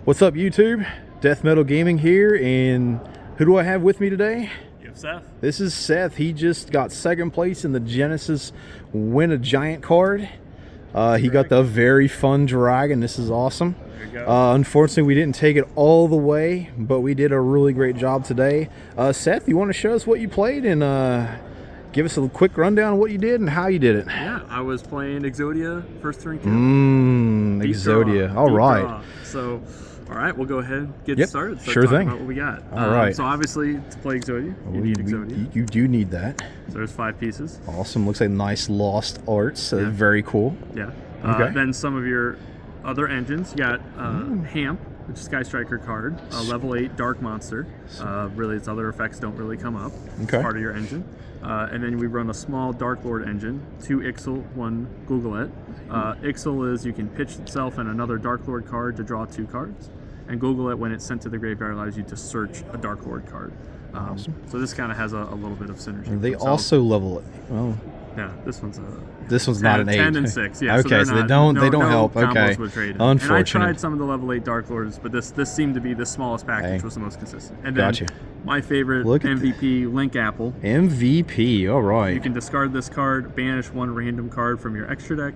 What's up, YouTube? Death Metal Gaming here, and who do I have with me today? You have Seth. This is Seth. He just got second place in the Genesys Win a Giant card. He got the very fun dragon. This is awesome. There you go. Unfortunately, we didn't take it all the way, but we did a really great job today. Seth, you want to show us what you played and give us a quick rundown of what you did and how you did it? Yeah, I was playing Exodia first turn kill. Exodia. All right. So, all right, we'll go ahead and get started. Sure thing. About what we got. All right. So obviously, to play Exodia, you need Exodia. You do need that. So there's 5 pieces. Awesome. Looks like nice lost arts. Very cool. Yeah. Okay. Then some of your other engines. You got Hamp, which is Sky Striker card, level 8 Dark Monster. Really, its other effects don't really come up. It's part of your engine. And then we run a small Dark Lord engine, 2 Ixal, 1 Googlet. Ixal is you can pitch itself and another Dark Lord card to draw 2 cards. And Googlet, when it's sent to the graveyard, allows you to search a Dark Lord card. Awesome. So this kind of has a little bit of synergy. And they also level it. Well, yeah, this one's not an 8. 10 and 6. Yeah. Okay, so they don't help. Okay. Unfortunate. And I tried some of the level 8 Dark Lords, but this seemed to be the smallest package, was the most consistent. And then my favorite MVP, Link Apple. MVP. All right. You can discard this card, banish 1 random card from your extra deck,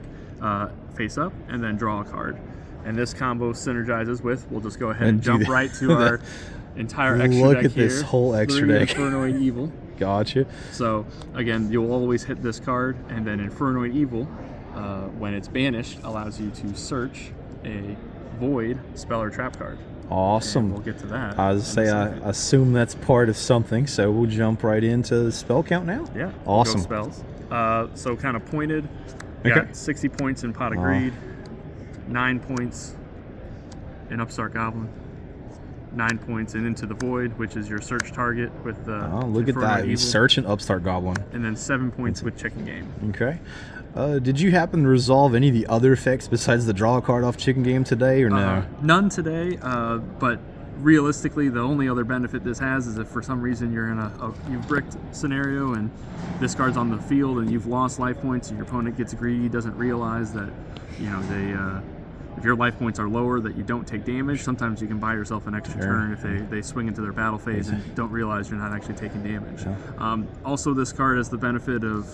face up, and then draw a card. And this combo synergizes with. We'll just go ahead and jump right to our entire extra deck here. Look at this whole extra deck. Infernoid Evil. Gotcha. So again, you'll always hit this card, and then Infernoid Evil, when it's banished, allows you to search a void spell or trap card. Awesome. And we'll get to that. I assume that's part of something, so we'll jump right into the spell count now. Yeah. Awesome. Spells. So kind of pointed. Got 60 points in Pot of Greed, 9 points in Upstart Goblin. 9 points in Into the Void, which is your search target with the look at that. He's searching Upstart Goblin. And then 7 points with Chicken Game. Okay. Did you happen to resolve any of the other effects besides the draw a card off Chicken Game today, or no? None today, but realistically, the only other benefit this has is if for some reason you're in you've bricked scenario and this card's on the field and you've lost life points and your opponent gets greedy, doesn't realize that, if your life points are lower, that you don't take damage. Sometimes you can buy yourself an extra turn if they swing into their battle phase and don't realize you're not actually taking damage. Also, this card has the benefit of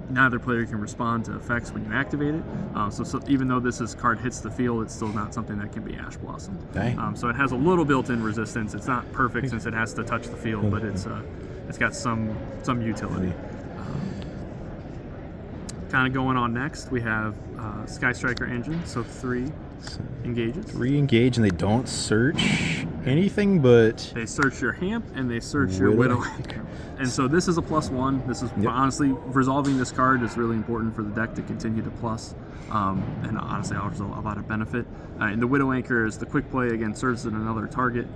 neither player can respond to effects when you activate it. So even though this card hits the field, it's still not something that can be Ash Blossomed. So it has a little built-in resistance. It's not perfect since it has to touch the field, but it's got some utility. Kind of going on next, we have Sky Striker engine, so 3 engages. 3 engage, and they don't search anything, but they search your Hamp and they search your Widow. And so this is a +1. This is honestly, resolving this card is really important for the deck to continue to plus, and honestly offers a lot of benefit. And the Widow Anchor is the quick play, again, serves as another target.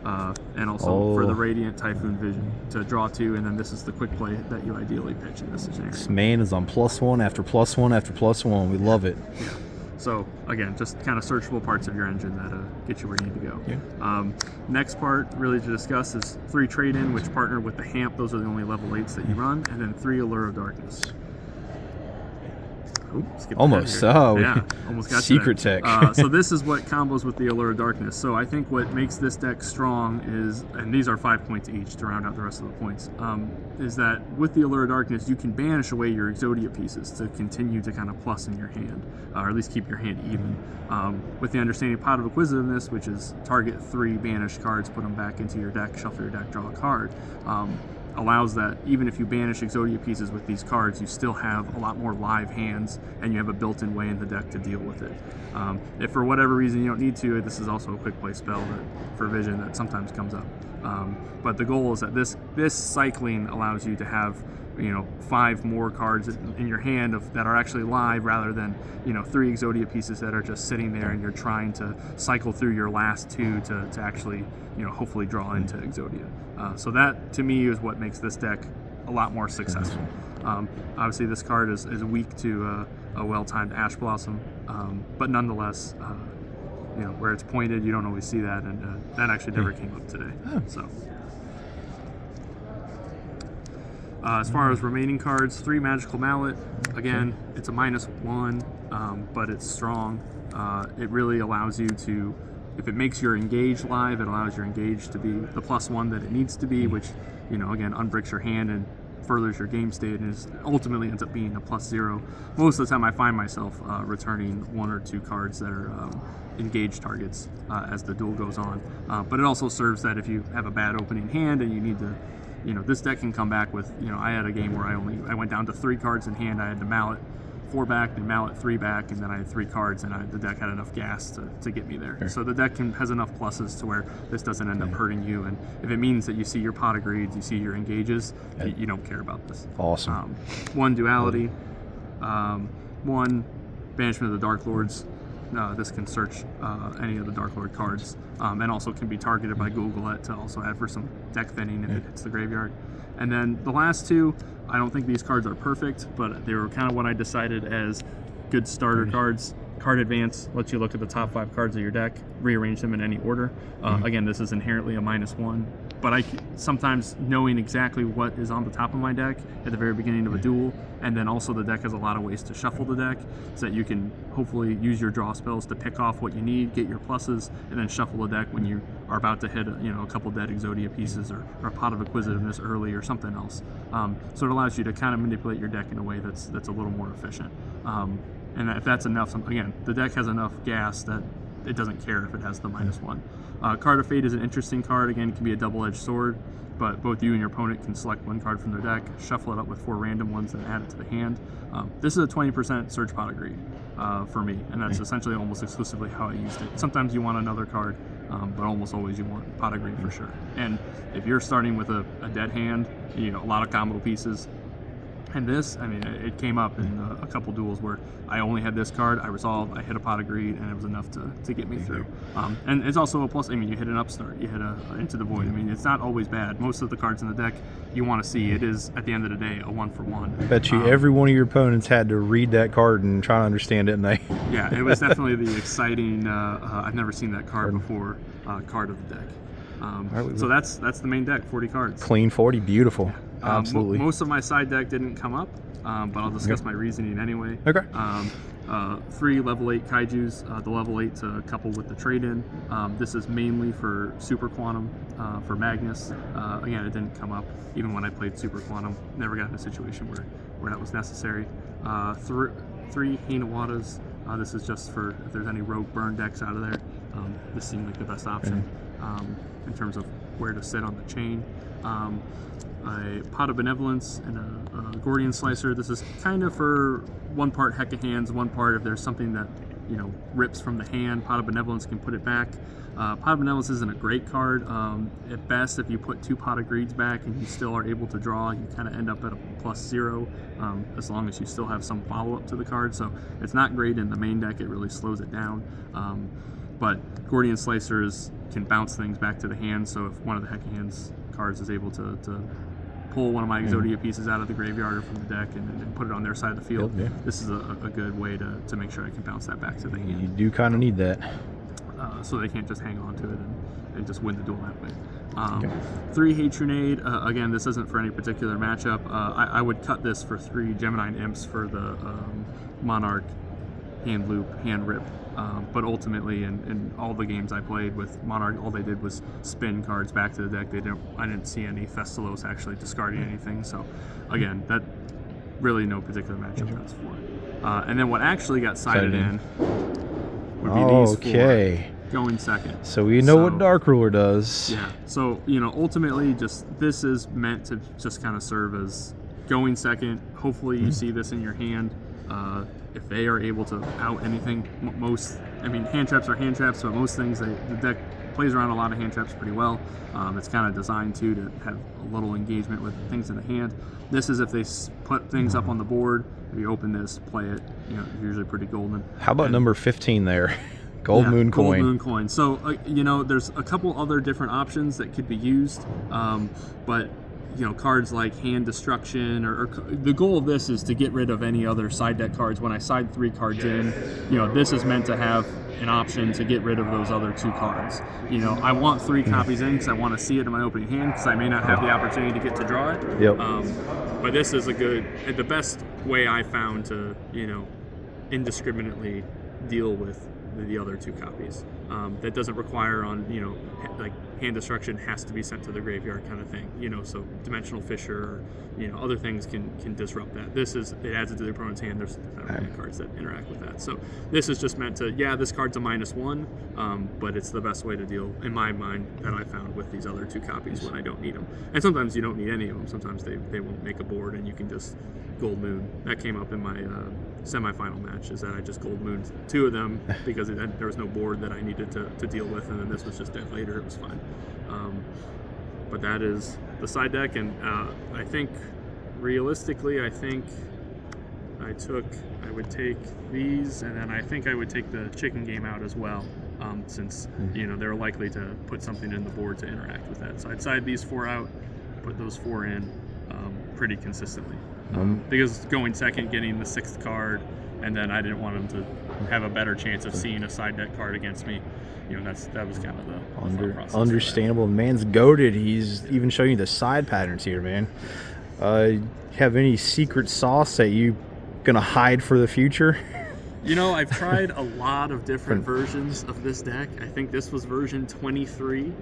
And also for the Radiant Typhoon Vision to draw 2, and then this is the quick play that you ideally pitch in this scenario. This man is on +1 after +1 after +1. We love it. Yeah. So again, just kind of searchable parts of your engine that get you where you need to go. Yeah. Next part really to discuss is 3 trade-in, which partner with the Hamp. Those are the only level 8s that you run, and then 3 Allure of Darkness. Almost. Almost got secret tech. So this is what combos with the Allure of Darkness. So I think what makes this deck strong is, and these are 5 points each to round out the rest of the points, is that with the Allure of Darkness, you can banish away your Exodia pieces to continue to kind of plus in your hand, or at least keep your hand even. With the understanding Pot of Acquisitiveness, which is target 3 banished cards, put them back into your deck, shuffle your deck, draw a card. Allows that even if you banish Exodia pieces with these cards, you still have a lot more live hands and you have a built-in way in the deck to deal with it. If for whatever reason you don't need to, this is also a quick play spell for Vision that sometimes comes up. But the goal is that this cycling allows you to have 5 more cards in your hand that are actually live, rather than 3 Exodia pieces that are just sitting there and you're trying to cycle through your last 2 to actually hopefully draw into Exodia. So that to me is what makes this deck a lot more successful. Obviously this card is weak to a well-timed Ash Blossom, but nonetheless where it's pointed, you don't always see that, and that actually never came up today. So as far as remaining cards, 3 Magical Mallet. Again, it's a -1, but it's strong. It really allows you to if it makes your engage live, it allows your engage to be the +1 that it needs to be, which, you know, again, unbricks your hand and furthers your game state, and ultimately ends up being a +0. Most of the time I find myself returning 1 or 2 cards that are engage targets as the duel goes on. But it also serves that if you have a bad opening hand and you need to, you know, this deck can come back with, you know, I had a game where I went down to 3 cards in hand. I had to mallet 4 back, then mallet 3 back, and then I had 3 cards, and the deck had enough gas to get me there. Sure. So the deck has enough pluses to where this doesn't end up hurting you, and if it means that you see your pot of greeds, you see your engages, you don't care about this. Awesome. 1 duality, 1 banishment of the Dark Lords. This can search any of the Dark Lord cards, and also can be targeted by Google to also add for some deck thinning if it hits the graveyard. And then the last 2, I don't think these cards are perfect, but they were kind of what I decided as good starter cards. Card Advance lets you look at the top 5 cards of your deck, rearrange them in any order. Again, this is inherently a -1, but sometimes knowing exactly what is on the top of my deck at the very beginning of a duel, and then also the deck has a lot of ways to shuffle the deck so that you can hopefully use your draw spells to pick off what you need, get your pluses, and then shuffle the deck when you are about to hit a couple dead Exodia pieces or a pot of Acquisitiveness early or something else. So it allows you to kind of manipulate your deck in a way that's a little more efficient. And if that's enough, again, the deck has enough gas that it doesn't care if it has the -1. Card of Fate is an interesting card. Again, it can be a double-edged sword, but both you and your opponent can select 1 card from their deck, shuffle it up with 4 random ones, and add it to the hand. This is a 20% Surge Pot of Greed for me, and that's essentially almost exclusively how I used it. Sometimes you want another card, but almost always you want Pot of Greed for sure. And if you're starting with a dead hand, you know, a lot of combo pieces. And this, I mean, it came up in a couple duels where I only had this card, I resolved, I hit a Pot of Greed, and it was enough to get me through. And it's also a plus, I mean, you hit an Upstart, you hit a Into the Void. I mean, it's not always bad. Most of the cards in the deck you want to see, it is, at the end of the day, a 1-for-1. I bet you every one of your opponents had to read that card and try to understand it, and they... Yeah, it was definitely the exciting, I've never seen that card before, card of the deck. So that's the main deck, 40 cards. Clean 40, beautiful. Yeah. Absolutely. Most of my side deck didn't come up, but I'll discuss my reasoning anyway. Okay. 3 level 8 kaijus, the level 8 to couple with the trade-in. This is mainly for Super Quantum, for Magnus. Again, it didn't come up even when I played Super Quantum. Never got in a situation where that was necessary. 3 Hinawatas. This is just for if there's any rogue burn decks out of there. This seemed like the best option in terms of where to sit on the chain. A Pot of Benevolence and a Gordian Slicer. This is kind of for 1 part Heck of Hands, 1 part if there's something that, you know, rips from the hand. Pot of Benevolence can put it back. Pot of Benevolence isn't a great card. At best, if you put 2 Pot of Greeds back and you still are able to draw, you kind of end up at a +0, as long as you still have some follow-up to the card. So it's not great in the main deck. It really slows it down. But Gordian Slicers can bounce things back to the hand, so if one of the Heck of Hands cards is able to pull one of my Exodia pieces out of the graveyard or from the deck and put it on their side of the field, this is a good way to make sure I can bounce that back to the hand. You do kind of need that. So they can't just hang on to it and just win the duel that way. 3 Hatronade. Again, this isn't for any particular matchup. I would cut this for 3 Gemini Imps for the Monarch hand loop, hand rip. But ultimately, in all the games I played with Monarch, all they did was spin cards back to the deck. I didn't see any Thestalos actually discarding anything. So, again, that really no particular matchup that's for. And then what actually got sided in would be these 4 going second. So we know what Dark Ruler does. Yeah. So, you know, ultimately, this is meant to just kind of serve as going second. Hopefully, you see this in your hand. If they are able to out anything, hand traps are hand traps, but most things, the deck plays around a lot of hand traps pretty well. It's kind of designed to have a little engagement with things in the hand. This is if they put things up on the board. If you open this, play it, you know, usually pretty golden. How about number 15 there? Gold Moon Coin. Gold Moon Coin. So, you know, there's a couple other different options that could be used, but you know, cards like Hand Destruction, or the goal of this is to get rid of any other side deck cards. When I side 3 cards in, you know, this is meant to have an option to get rid of those other 2 cards. You know, I want 3 copies in because I want to see it in my opening hand because I may not have the opportunity to get to draw it. But this is the best way I found to, you know, indiscriminately deal with the other 2 copies. that doesn't require on, like hand destruction has to be sent to the graveyard kind of thing, so Dimensional Fissure or, other things can disrupt that. It adds it to the opponent's hand. There's not really cards that interact with that. So this is just meant to, this card's a -1, but it's the best way to deal, in my mind, that I found with these other 2 copies when I don't need them. And sometimes you don't need any of them. Sometimes they won't make a board and you can just Gold Moon. That came up in my semifinal match, is that I just Gold Mooned 2 of them because there was no board that I needed to deal with, and then this was just dead later. It was fine. But that is the side deck, and I think realistically, I would take these, and then I think I would take the chicken game out as well, since they're likely to put something in the board to interact with that. So I'd side these 4 out, put those 4 in pretty consistently, because going second, getting the 6th card, and then I didn't want them to have a better chance of seeing a side deck card against me. That was kind of the thought process. Understandable. Man's goated. He's even showing you the side patterns here, man. Have any secret sauce that you gonna hide for the future? I've tried a lot of different versions of this deck. I think this was version 23.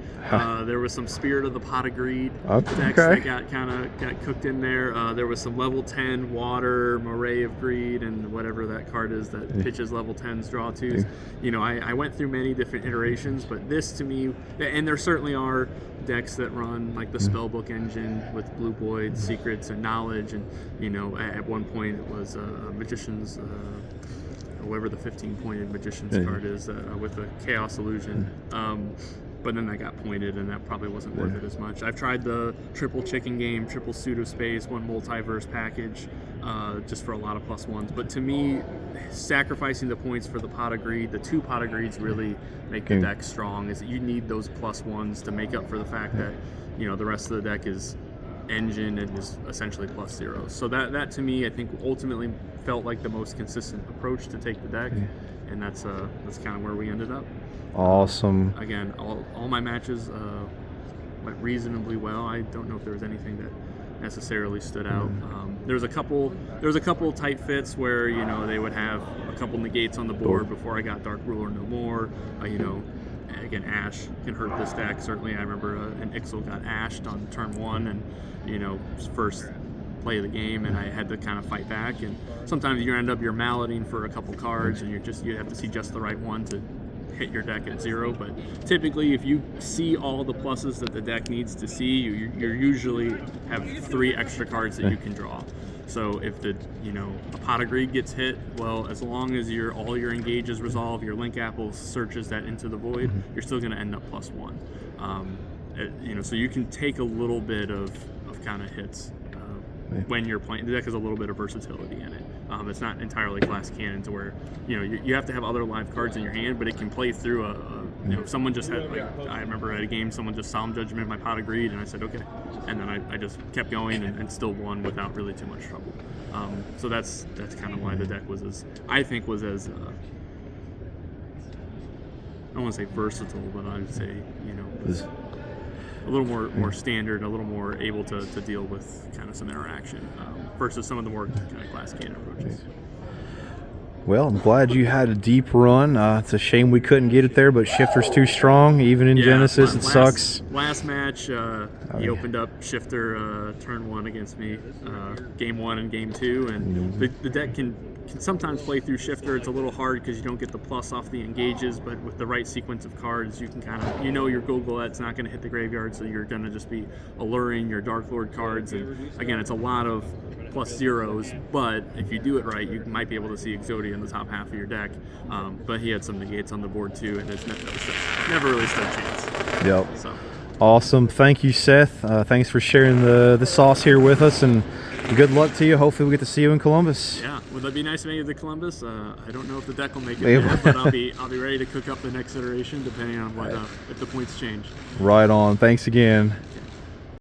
There was some Spirit of the Pot of Greed decks that got cooked in there. There was some level 10 Water, Moray of Greed, and whatever that card is that pitches level 10s, draw 2s. I went through many different iterations, but this to me, and there certainly are decks that run like the Spellbook engine with Blue Void, Secrets, and Knowledge, and at one point it was Magician's, whoever the 15-pointed Magician's card is, with a Chaos Illusion. But then that got pointed, and that probably wasn't worth it as much. I've tried the triple chicken game, triple Pseudospace, 1 multiverse package, just for a lot of +1s. But to me, sacrificing the points for the Pot of Greed, the 2 Pot of Greeds really make the deck strong, is that you need those +1s to make up for the fact that, the rest of the deck is engine and is essentially +0. So that to me, I think ultimately felt like the most consistent approach to take the deck, and that's kind of where we ended up. Awesome. Again, all my matches went reasonably well. I don't know if there was anything that necessarily stood out. There was a couple tight fits where they would have a couple negates on the board before I got Dark Ruler No More. Again, Ash can hurt this deck. Certainly, I remember an Ixal got ashed on turn 1, and first play of the game, and I had to kind of fight back. And sometimes you're malleting for a couple cards, and you have to see just the right one to hit your deck at 0. But typically, if you see all the pluses that the deck needs to see, you usually have 3 extra cards that you can draw. So if a Pot of Greed gets hit, well, as long as all your engages resolve, your Link Apple searches that into the void, you're still going to end up +1. So you can take a little bit of kind of hits when you're playing. The deck has a little bit of versatility in it. It's not entirely glass cannon to where you have to have other live cards in your hand, but it can play through someone just had, I remember at a game someone just Solemn Judgment my Pot of Greed, and I said okay, and then I just kept going and still won without really too much trouble. So that's kind of why the deck was as I don't want to say versatile, but I would say a little more standard, a little more able to deal with kind of some interaction versus some of the more kind of glass cannon approaches. Well, I'm glad you had a deep run. It's a shame we couldn't get it there, but Shifter's too strong. Even in Genesys, it sucks. Last match, he opened up Shifter turn 1 against me, game 1 and game 2, and the deck can sometimes play through Shifter. It's a little hard because you don't get the plus off the engages, but with the right sequence of cards, you can kind of, your Gogolet's not going to hit the graveyard, so you're going to just be alluring your Dark Lord cards. And again, it's a lot of +0s, but if you do it right, you might be able to see Exodia in the top half of your deck. But he had some negates on the board too, and it's never really stood a chance. Yep. So. Awesome. Thank you, Seth. Thanks for sharing the sauce here with us, and good luck to you. Hopefully we get to see you in Columbus. Yeah, would that be nice to make it to Columbus? I don't know if the deck will make it there, but I'll be ready to cook up the next iteration depending on what if the points change. Right on. Thanks again.